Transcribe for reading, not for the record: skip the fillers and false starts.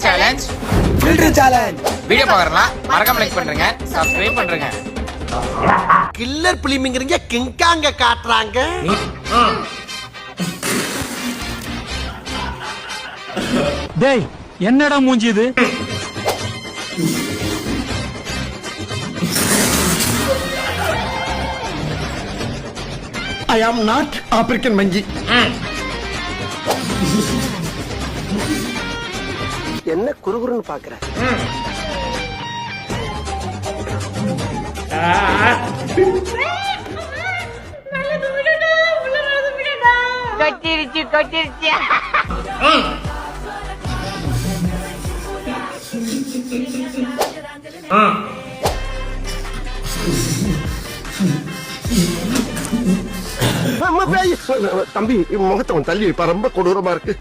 Challenge filter challenge video பார்க்கறலாம் மறக்காம like பண்ணுங்க subscribe பண்ணுங்க. கில்லர் பிலிமிங்கிறீங்க கிங்காங்க காட்டுறாங்க. டேய் என்னடா மூஞ்சி இது? ஐ ஆம் நாட் ஆப்பிரிக்கன் மஞ்சி. என்ன குறுகுறுன்னு பாக்குற? கொட்டிருச்சு தம்பி முகத்தை தள்ளி வைப்பா, ரொம்ப கொடூரமா இருக்கு.